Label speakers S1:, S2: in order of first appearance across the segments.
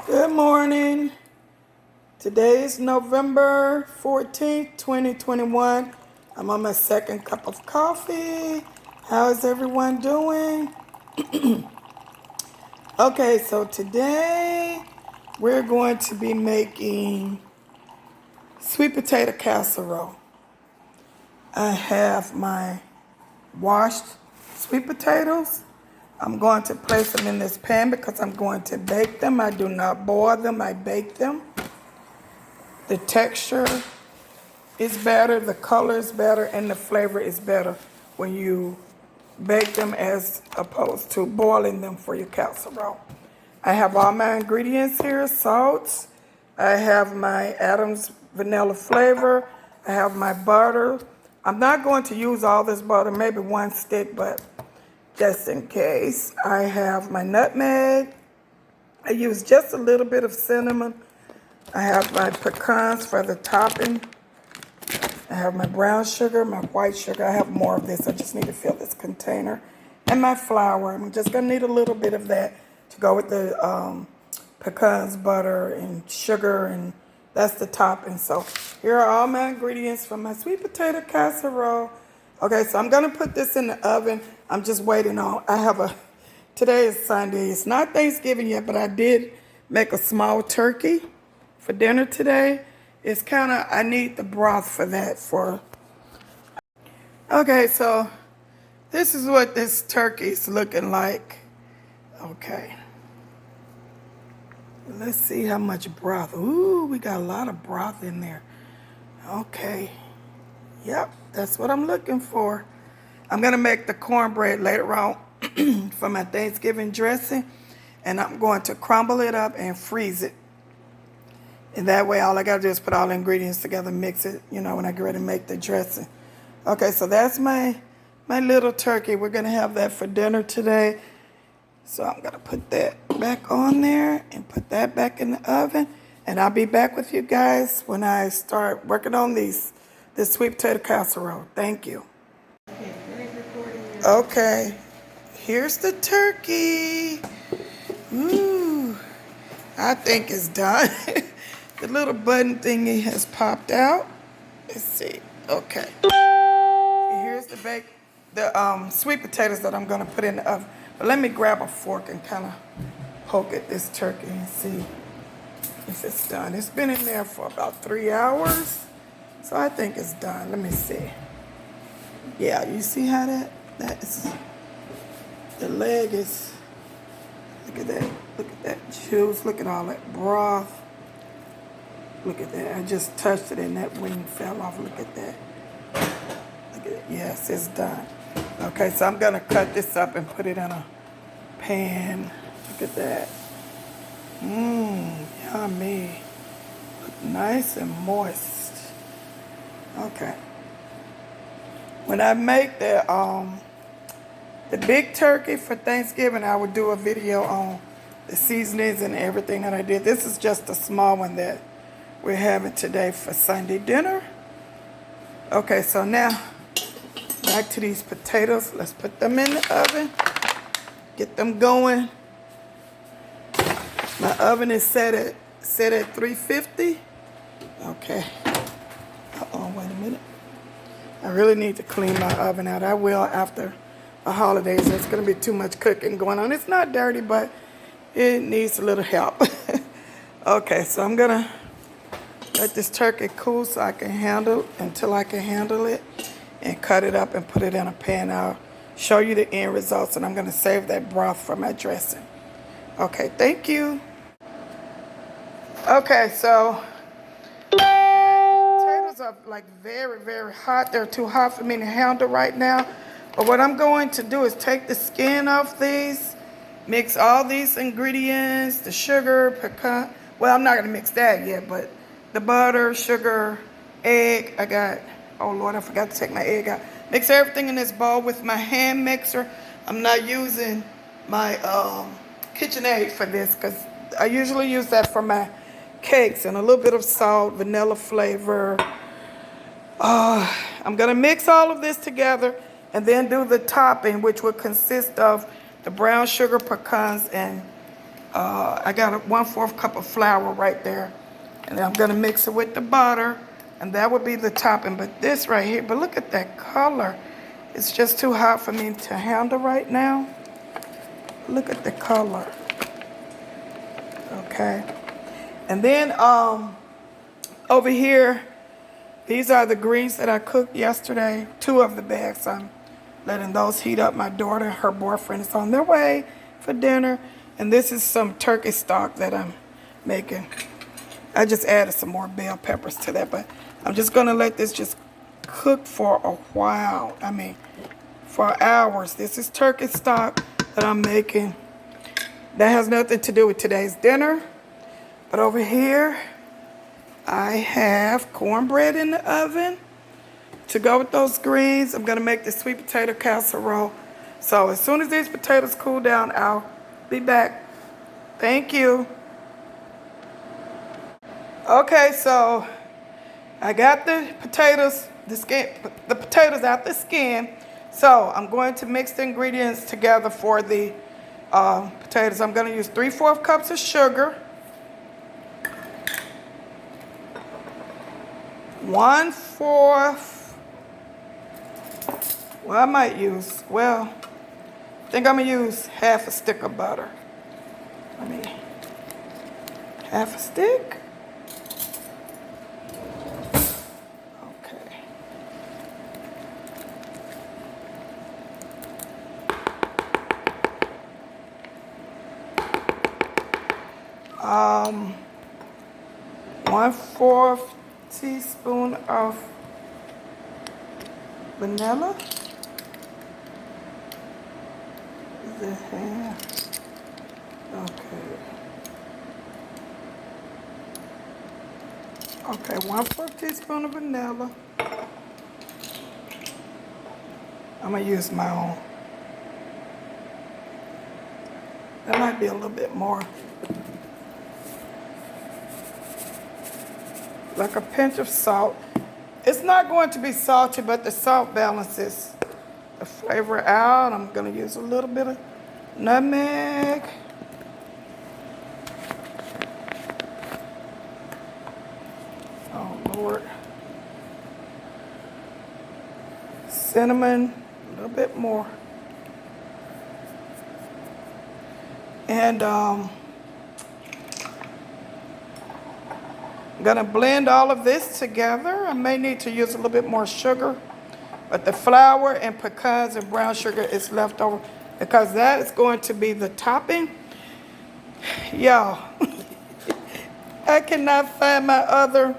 S1: Good morning. Today is November 14th, 2021. I'm on my second cup of coffee. How is everyone doing? Okay, so today we're going to be making sweet potato casserole. I have my washed sweet potatoes. I'm going to place them in this pan because I'm going to bake them. I do not boil them, I bake them. The texture is better, the color is better, and the flavor is better when you bake them as opposed to boiling them for your casserole. I have all my ingredients here: salt, I have my Adam's vanilla flavor, I have my butter. I'm not going to use all this butter, maybe one stick, but just in case. I have my nutmeg. I use just a little bit of cinnamon. I have my pecans for the topping. I have my brown sugar, my white sugar. I have more of this. I just need to fill this container. And my flour. I'm just going to need a little bit of that to go with the pecans, butter, and sugar. And that's the topping. So here are all my ingredients for my sweet potato casserole. Okay, so I'm going to put this in the oven. I'm just waiting on, today is Sunday. It's not Thanksgiving yet, but I did make a small turkey for dinner today. It's I need the broth for that Okay, so this is what this turkey is looking like. Okay. Let's see how much broth. Ooh, we got a lot of broth in there. Okay. Yep, that's what I'm looking for. I'm going to make the cornbread later on for my Thanksgiving dressing, and I'm going to crumble it up and freeze it. And that way, all I got to do is put all the ingredients together, mix it, when I get ready to make the dressing. Okay, so that's my little turkey. We're going to have that for dinner today. So I'm going to put that back on there and put that back in the oven. And I'll be back with you guys when I start working on this sweet potato casserole. Thank you. Okay, here's the turkey. Ooh, I think it's done. The little button thingy has popped out. Let's see. Okay. Here's the sweet potatoes that I'm gonna put in the oven. But let me grab a fork and kind of poke at this turkey and see if it's done. It's been in there for about 3 hours, so I think it's done. Let me see. Yeah, you see how that is? The leg is. Look at that. Look at that juice. Look at all that broth. Look at that. I just touched it and that wing fell off. Look at that. Look at it. Yes, it's done. Okay, so I'm going to cut this up and put it in a pan. Look at that. Yummy. Look nice and moist. Okay. When I make the big turkey for Thanksgiving, I would do a video on the seasonings and everything that I did. This is just a small one that we're having today for Sunday dinner. Okay, so now back to these potatoes. Let's put them in the oven. Get them going. My oven is set at 350. Okay. Uh-oh, wait a minute. I really need to clean my oven out. I will after the holidays. There's going to be too much cooking going on. It's not dirty, but it needs a little help. Okay, so I'm going to let this turkey cool so I can handle it and cut it up and put it in a pan. I'll show you the end results, and I'm going to save that broth for my dressing. Okay, thank you. Okay, so potatoes are like very, very hot. They're too hot for me to handle right now. But what I'm going to do is take the skin off these, mix all these ingredients, the sugar, pecan. Well, I'm not going to mix that yet, but the butter, sugar, egg. Oh Lord, I forgot to take my egg out. Mix everything in this bowl with my hand mixer. I'm not using my KitchenAid for this because I usually use that for my cakes, and a little bit of salt, vanilla flavor. I'm going to mix all of this together and then do the topping, which will consist of the brown sugar, pecans, and I got a 1/4 cup of flour right there. And then I'm gonna mix it with the butter. And that would be the topping. But this right here, but look at that color. It's just too hot for me to handle right now. Look at the color. Okay. And then over here, these are the greens that I cooked yesterday. 2 of the bags. I'm letting those heat up. My daughter and her boyfriend is on their way for dinner. And this is some turkey stock that I'm making. I just added some more bell peppers to that, but I'm just gonna let this just cook for a while. I mean, for hours. This is turkey stock that I'm making. That has nothing to do with today's dinner. But over here, I have cornbread in the oven to go with those greens. I'm gonna make the sweet potato casserole. So as soon as these potatoes cool down, I'll be back. Thank you. Okay, so I got the potatoes, the potatoes out the skin. So I'm going to mix the ingredients together for the potatoes. I'm gonna use 3/4 cups of sugar, 1/4. Well, I might use, I think I'm gonna use half a stick of butter. Half a stick. Okay. Um, 1/4 teaspoon of vanilla. Is it half? Okay. Okay, 1/4 teaspoon of vanilla. I'm gonna use my own. That might be a little bit more. Like a pinch of salt. It's not going to be salty, but the salt balances the flavor out. I'm gonna use a little bit of nutmeg. Oh Lord. Cinnamon, a little bit more. And I'm gonna blend all of this together. I may need to use a little bit more sugar, but the flour and pecans and brown sugar is left over because that is going to be the topping. Y'all, I cannot find my other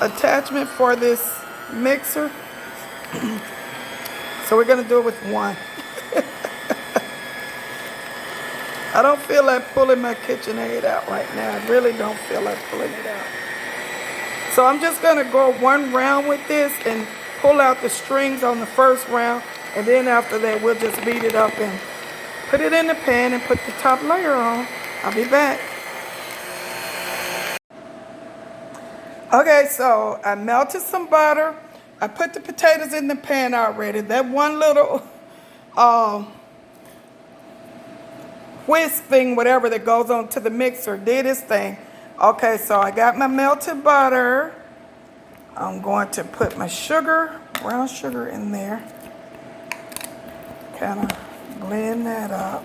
S1: attachment for this mixer. So we're gonna do it with one. I don't feel like pulling my KitchenAid out right now. I really don't feel like pulling it out. So I'm just gonna go one round with this and pull out the strings on the first round. And then after that, we'll just beat it up and put it in the pan and put the top layer on. I'll be back. Okay, so I melted some butter. I put the potatoes in the pan already. That one little whisk thing, whatever that goes on to the mixer, did its thing. Okay, so I got my melted butter. I'm going to put my sugar, brown sugar in there. Kind of blend that up.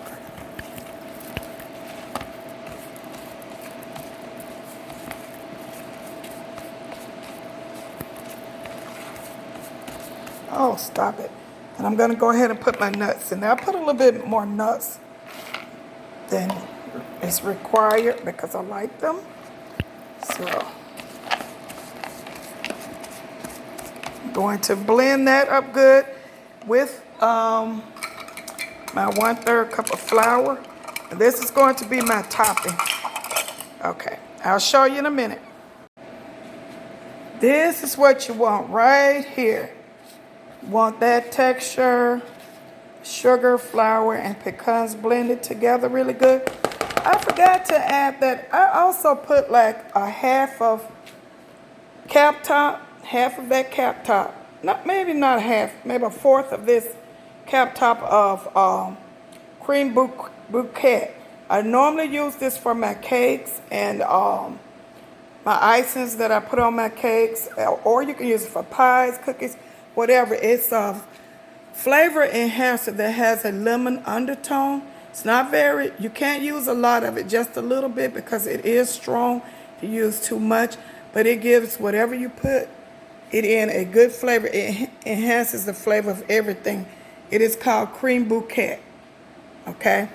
S1: Oh, stop it. And I'm gonna go ahead and put my nuts in there. I put a little bit more nuts than is required because I like them. So I'm going to blend that up good with my 1/3 cup of flour. And this is going to be my topping. Okay, I'll show you in a minute. This is what you want right here. You want that texture, sugar, flour, and pecans blended together really good. I forgot to add that I also put like a half of cap top, half of that cap top. Maybe not half, maybe a 1/4 of this cap top of cream bouquet. I normally use this for my cakes and my icings that I put on my cakes, or you can use it for pies, cookies, whatever. It's a flavor enhancer that has a lemon undertone. It's not very, you can't use a lot of it, just a little bit because it is strong if you use too much, but it gives whatever you put it in a good flavor. It enhances the flavor of everything. It is called Cream Bouquet, okay?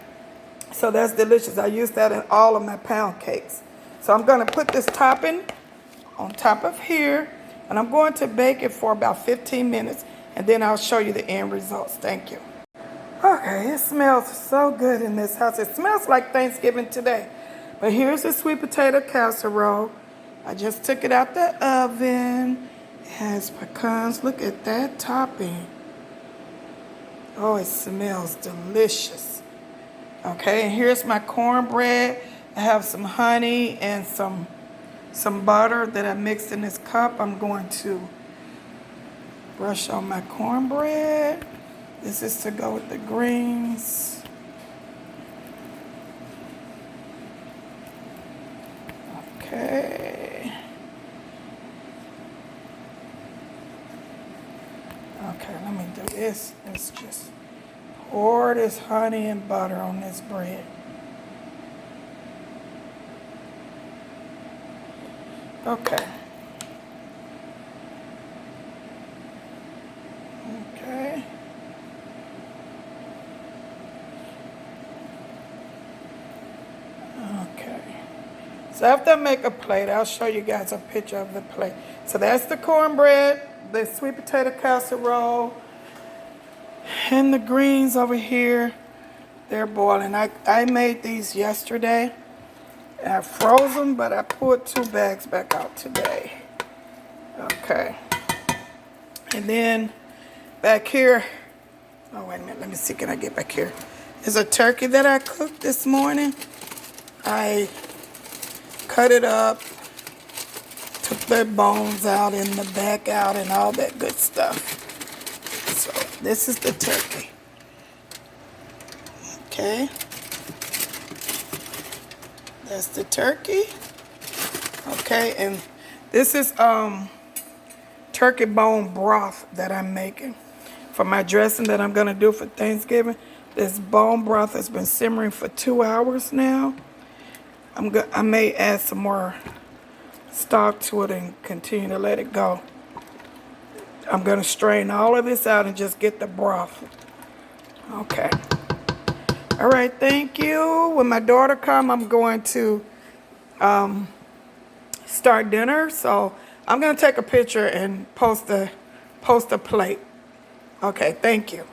S1: So that's delicious. I use that in all of my pound cakes. So I'm going to put this topping on top of here, and I'm going to bake it for about 15 minutes, and then I'll show you the end results. Thank you. Okay, it smells so good in this house. It smells like Thanksgiving today. But here's the sweet potato casserole. I just took it out the oven. It has pecans. Look at that topping. Oh, it smells delicious. Okay, and here's my cornbread. I have some honey and some butter that I mixed in this cup. I'm going to brush on my cornbread. This is to go with the greens. Okay. Okay, let me do this. Let's just pour this honey and butter on this bread. Okay. Okay. Okay. So after I make a plate, I'll show you guys a picture of the plate. So that's the cornbread, the sweet potato casserole, and the greens over here. They're boiling. I made these yesterday. I froze them, but I pulled 2 bags back out today. Okay. And then back here, oh, wait a minute. Let me see. Can I get back here? There's a turkey that I cooked this morning. I cut it up, took the bones out and the back out and all that good stuff. So this is the turkey. Okay. That's the turkey. Okay, and this is turkey bone broth that I'm making for my dressing that I'm gonna do for Thanksgiving. This bone broth has been simmering for 2 hours now. I may add some more stock to it and continue to let it go. I'm gonna strain all of this out and just get the broth. Okay. All right, thank you. When my daughter comes, I'm going to start dinner. So I'm going to take a picture and post a plate. Okay, thank you.